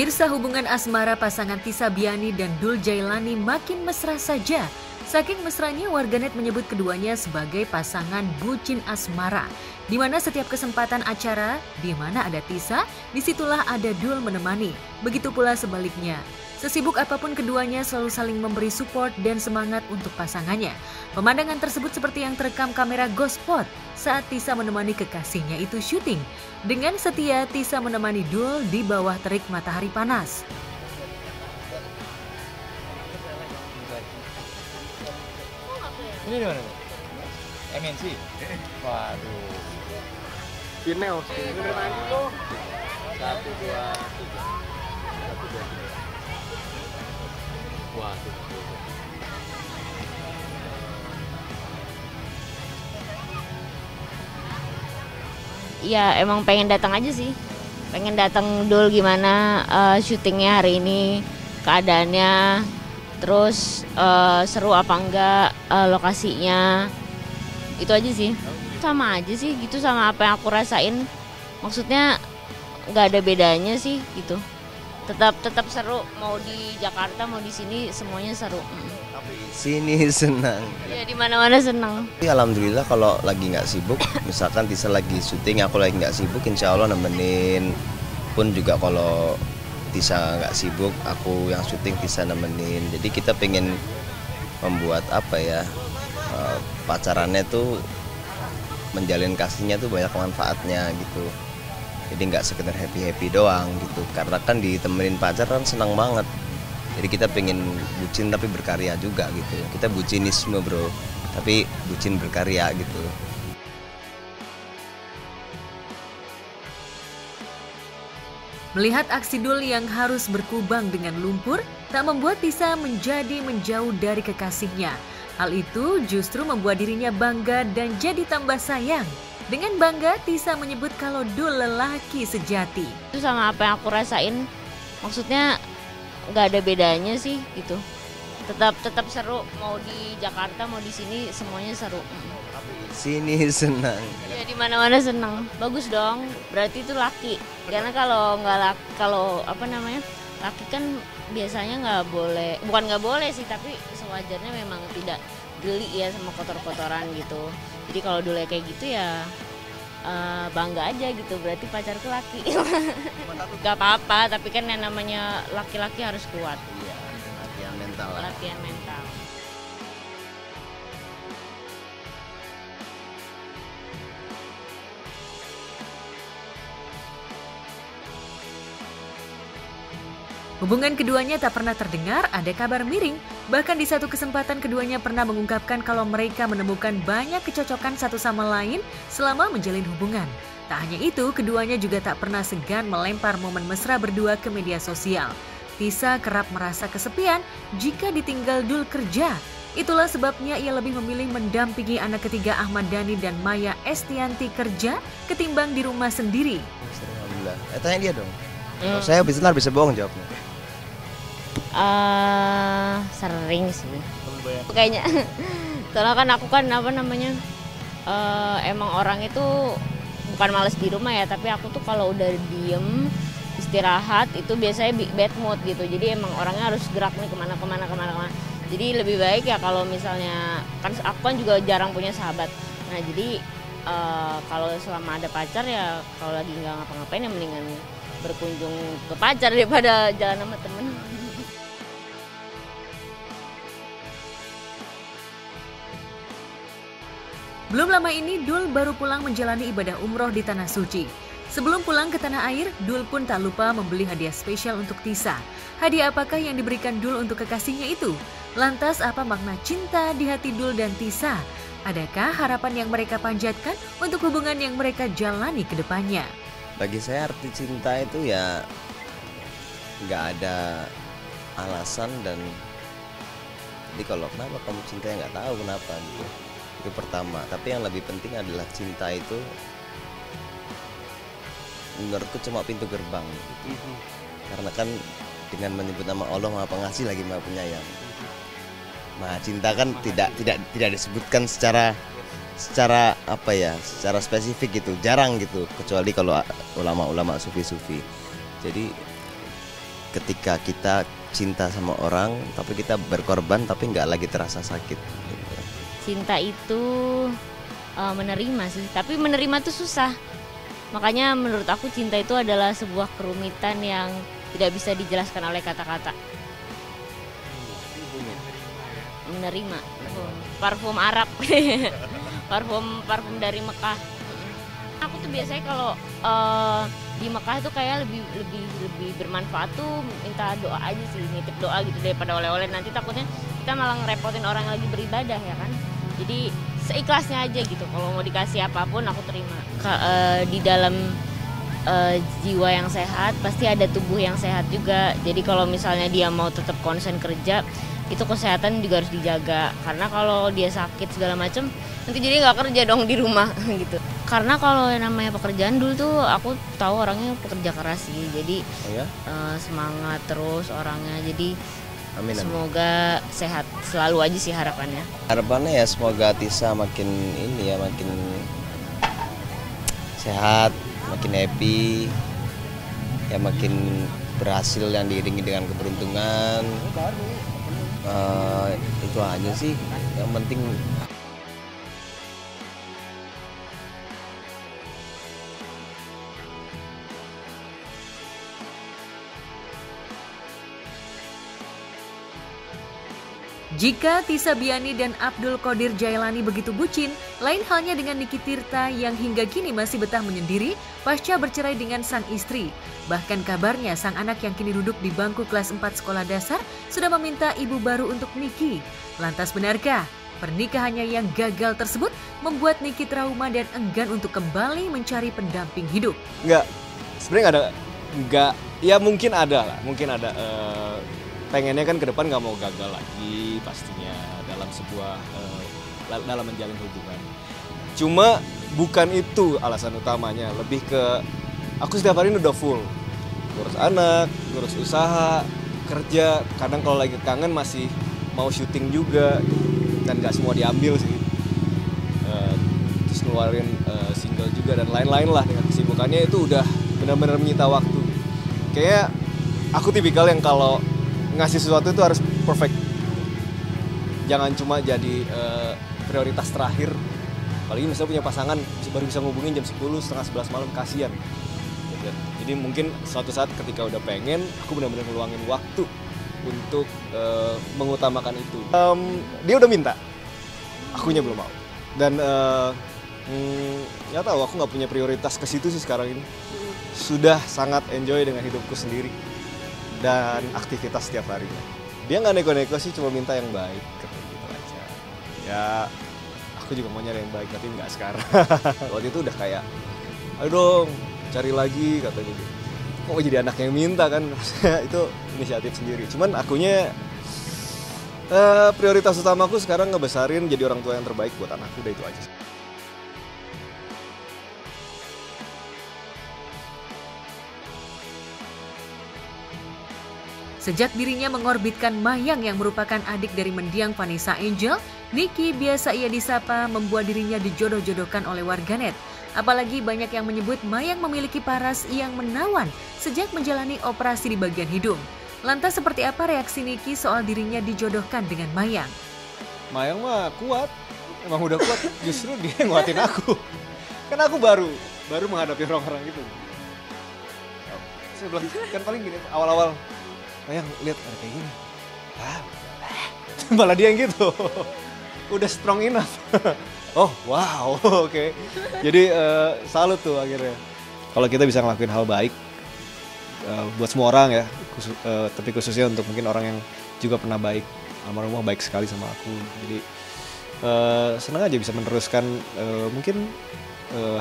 Pemirsa, hubungan asmara pasangan Tisa Biani dan Dul Jailani makin mesra saja. Saking mesranya, warganet menyebut keduanya sebagai pasangan bucin asmara. Di mana setiap kesempatan acara, di mana ada Tisa, disitulah ada Dul menemani. Begitu pula sebaliknya. Sesibuk apapun keduanya selalu saling memberi support dan semangat untuk pasangannya. Pemandangan tersebut seperti yang terekam kamera GoSpot saat Tisa menemani kekasihnya itu syuting. Dengan setia, Tisa menemani Dul di bawah terik matahari panas. Ini di mana? MNC? Waduh. Kineo. Satu, dua, tiga. Satu, dua, tiga. Waduh. Ya emang pengen datang aja sih. Pengen datang Dul gimana syutingnya hari ini, keadaannya. Terus seru apa enggak lokasinya, itu aja sih. Sama aja sih gitu sama apa yang aku rasain. Maksudnya nggak ada bedanya sih gitu. Tetap seru, mau di Jakarta mau di sini semuanya seru. Sini senang. Ya di mana-mana senang. Alhamdulillah kalau lagi nggak sibuk, misalkan Tisa lagi syuting, aku lagi nggak sibuk, insya Allah nemenin. Pun juga kalau Tisa nggak sibuk, aku yang syuting Tisa nemenin. Jadi kita pengen membuat apa ya, pacarannya tuh menjalin kasihnya tuh banyak manfaatnya gitu. Jadi nggak sekedar happy doang gitu. Karena kan ditemenin pacar kan senang banget. Jadi kita pengen bucin tapi berkarya juga gitu. Kita bucinisme bro, tapi bucin berkarya gitu. Melihat aksi Dul yang harus berkubang dengan lumpur, tak membuat Tisa menjadi menjauh dari kekasihnya. Hal itu justru membuat dirinya bangga dan jadi tambah sayang. Dengan bangga, Tisa menyebut kalau Dul lelaki sejati. Itu sama apa yang aku rasain, maksudnya nggak ada bedanya sih gitu. Tetap seru, mau di Jakarta mau di sini semuanya seru. Sini senang. Ya di mana-mana senang. Bagus dong. Berarti itu laki. Karena kalau nggak laki, laki kan biasanya nggak boleh, bukan nggak boleh sih, tapi sewajarnya memang tidak geli ya sama kotor-kotoran gitu. Jadi kalau dulu kayak gitu ya bangga aja gitu. Berarti pacarku laki. Gak apa-apa, tapi kan yang namanya laki-laki harus kuat. Iya, latihan mental. Latihan mental. Hubungan keduanya tak pernah terdengar ada kabar miring. Bahkan di satu kesempatan keduanya pernah mengungkapkan kalau mereka menemukan banyak kecocokan satu sama lain selama menjalin hubungan. Tak hanya itu, keduanya juga tak pernah segan melempar momen mesra berdua ke media sosial. Tisa kerap merasa kesepian jika ditinggal Dul kerja. Itulah sebabnya ia lebih memilih mendampingi anak ketiga Ahmad Dhani dan Maya Estianti kerja ketimbang di rumah sendiri. Alhamdulillah. Tanya dia dong. Kalau saya bisa bohong jawabnya. Sering sih kayaknya. Soalnya kan aku kan emang orang itu bukan males di rumah ya, tapi aku tuh kalau udah diem istirahat itu biasanya bad mood gitu. Jadi emang orangnya harus gerak nih kemana. Jadi lebih baik ya kalau misalnya, kan aku kan juga jarang punya sahabat. Nah jadi kalau selama ada pacar ya, kalau lagi nggak ngapa-ngapain ya mendingan berkunjung ke pacar daripada jalan sama temen. Belum lama ini, Dul baru pulang menjalani ibadah umroh di Tanah Suci. Sebelum pulang ke tanah air, Dul pun tak lupa membeli hadiah spesial untuk Tisa. Hadiah apakah yang diberikan Dul untuk kekasihnya itu? Lantas apa makna cinta di hati Dul dan Tisa? Adakah harapan yang mereka panjatkan untuk hubungan yang mereka jalani ke depannya? Bagi saya arti cinta itu ya nggak ada alasan, dan jadi kalau kenapa kamu cinta ya nggak tahu kenapa gitu. Itu pertama. Tapi yang lebih penting adalah cinta itu menurutku cuma pintu gerbang gitu. Karena kan dengan menyebut nama Allah Maha Pengasih lagi Maha Penyayang. Nah, cinta kan tidak disebutkan secara apa ya, secara spesifik gitu, jarang gitu, kecuali kalau ulama-ulama sufi-sufi. Jadi ketika kita cinta sama orang tapi kita berkorban tapi nggak lagi terasa sakit gitu. Cinta itu menerima sih, tapi menerima itu susah. Makanya menurut aku cinta itu adalah sebuah kerumitan yang tidak bisa dijelaskan oleh kata-kata. Menerima, parfum Arab, parfum dari Mekah. Aku tuh biasanya kalau di Mekah tuh kayak lebih bermanfaat tuh minta doa aja sih, nitip doa gitu daripada oleh-oleh. Nanti takutnya kita malah ngerepotin orang yang lagi beribadah ya kan. Jadi seikhlasnya aja gitu. Kalau mau dikasih apapun aku terima. Di dalam jiwa yang sehat pasti ada tubuh yang sehat juga. Jadi kalau misalnya dia mau tetap konsen kerja, itu kesehatan juga harus dijaga. Karena kalau dia sakit segala macam, nanti jadi nggak kerja dong di rumah gitu. Karena kalau yang namanya pekerjaan dulu tuh aku tahu orangnya pekerja keras sih. Jadi semangat terus orangnya. Jadi Amin. Semoga sehat selalu aja sih harapannya. Harapannya ya semoga Tisa makin ini ya, makin sehat, makin happy, ya makin berhasil yang diiringi dengan keberuntungan. Itu aja sih yang penting. Jika Tisa Biani dan Abdul Qodir Jailani begitu bucin, lain halnya dengan Niki Tirta yang hingga kini masih betah menyendiri pasca bercerai dengan sang istri. Bahkan kabarnya sang anak yang kini duduk di bangku kelas 4 sekolah dasar sudah meminta ibu baru untuk Niki. Lantas benarkah pernikahannya yang gagal tersebut membuat Niki trauma dan enggan untuk kembali mencari pendamping hidup? Enggak, sebenarnya ya mungkin ada lah, mungkin ada. Pengennya kan ke depan nggak mau gagal lagi pastinya dalam sebuah dalam menjalin hubungan. Cuma bukan itu alasan utamanya, lebih ke aku setiap hari ini udah full ngurus anak, ngurus usaha, kerja. Kadang kalau lagi kangen masih mau syuting juga dan nggak semua diambil sih. Terus ngeluarin single juga dan lain-lain lah dengan kesibukannya itu udah benar-benar menyita waktu. Kayaknya aku tipikal yang kalau ngasih sesuatu itu harus perfect. Jangan cuma jadi prioritas terakhir. Apalagi misalnya punya pasangan baru bisa ngubungin jam 10, setengah 11 malam, kasihan. Jadi mungkin suatu saat ketika udah pengen, aku benar-benar ngeluangin waktu untuk mengutamakan itu. Dia udah minta, akunya belum mau. Dan ya tahu aku nggak punya prioritas ke situ sih sekarang ini. Sudah sangat enjoy dengan hidupku sendiri dan aktivitas setiap harinya. Dia nggak nego-nego sih, cuma minta yang baik, gitu aja. Ya, aku juga mau nyari yang baik, tapi nggak sekarang. Waktu itu udah kayak, ayo dong, cari lagi, katanya gitu. Kok jadi anak yang minta kan, itu inisiatif sendiri. Cuman akunya, prioritas utamaku sekarang ngebesarin jadi orang tua yang terbaik buat anakku, udah itu aja. Sejak dirinya mengorbitkan Mayang yang merupakan adik dari mendiang Vanessa Angel, Niki biasa ia disapa membuat dirinya dijodoh-jodohkan oleh warganet. Apalagi banyak yang menyebut Mayang memiliki paras yang menawan sejak menjalani operasi di bagian hidung. Lantas seperti apa reaksi Niki soal dirinya dijodohkan dengan Mayang? Mayang mah kuat, emang udah kuat, justru dia nguatin aku. Kan aku baru menghadapi orang-orang gitu. Saya bilang, kan paling gini, awal-awal, Mayang lihat ada kayak gini, malah dia yang gitu, udah strong enough. Oh wow, oke. Jadi salut tuh akhirnya. Kalau kita bisa ngelakuin hal baik buat semua orang ya, tapi khususnya untuk mungkin orang yang juga pernah baik, almarhumah baik sekali sama aku. Jadi senang aja bisa meneruskan mungkin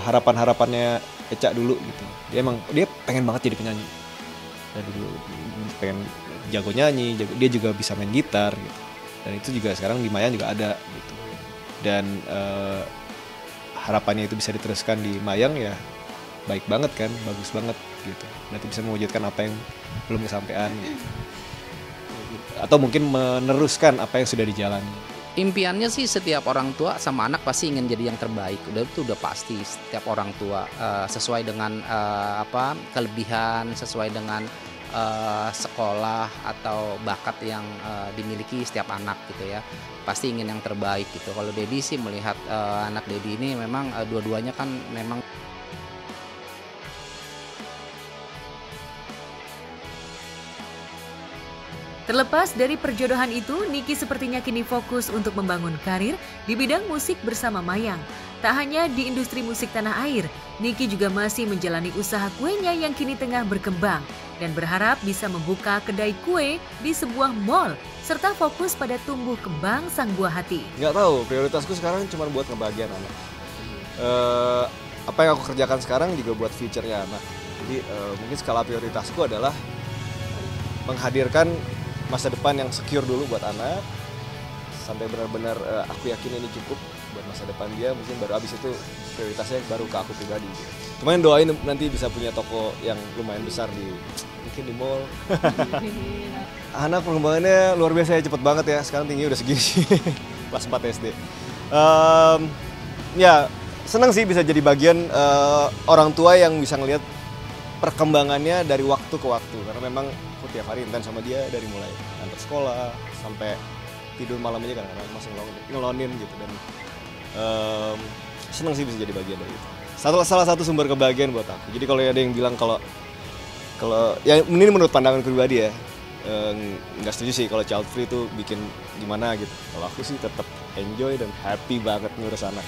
harapan-harapannya Eca dulu gitu. Dia pengen banget jadi penyanyi. Dari dulu pengen jago nyanyi, dia juga bisa main gitar gitu. Dan itu juga sekarang di Mayang juga ada gitu. Dan harapannya itu bisa diteruskan di Mayang ya baik banget kan, bagus banget gitu. Nanti bisa mewujudkan apa yang belum kesampaian gitu. Atau mungkin meneruskan apa yang sudah dijalani. Impiannya sih setiap orang tua sama anak pasti ingin jadi yang terbaik. Udah pasti setiap orang tua sesuai dengan kelebihan, sesuai dengan sekolah atau bakat yang dimiliki setiap anak gitu ya. Pasti ingin yang terbaik gitu. Kalau Dedi sih melihat anak Dedi ini memang dua-duanya kan memang Terlepas dari perjodohan itu, Niki sepertinya kini fokus untuk membangun karir di bidang musik bersama Mayang. Tak hanya di industri musik tanah air, Niki juga masih menjalani usaha kuenya yang kini tengah berkembang dan berharap bisa membuka kedai kue di sebuah mall serta fokus pada tumbuh kembang sang buah hati. Nggak tahu, prioritasku sekarang cuma buat ngebahagiain anak. Apa yang aku kerjakan sekarang juga buat future-nya anak. Jadi mungkin skala prioritasku adalah menghadirkan masa depan yang secure dulu buat anak, sampai benar-benar aku yakin ini cukup buat masa depan dia. Mungkin baru abis itu prioritasnya baru ke aku pribadi. Cuman doain nanti bisa punya toko yang lumayan besar mungkin di mall. Anak perkembangannya luar biasa ya, cepet banget ya. Sekarang tingginya udah segini sih, kelas 4 SD. Ya senang sih bisa jadi bagian orang tua yang bisa ngelihat perkembangannya dari waktu ke waktu, karena memang aku tiap hari intens sama dia dari mulai antar sekolah sampai tidur malam aja kadang-kadang masih ngelonin gitu, dan seneng sih bisa jadi bagian dari itu. Salah satu sumber kebahagiaan buat aku. Jadi kalau ada yang bilang kalau ya ini menurut pandangan pribadi ya, nggak setuju sih kalau child free itu bikin gimana gitu. Kalau aku sih tetap enjoy dan happy banget ngurus anak.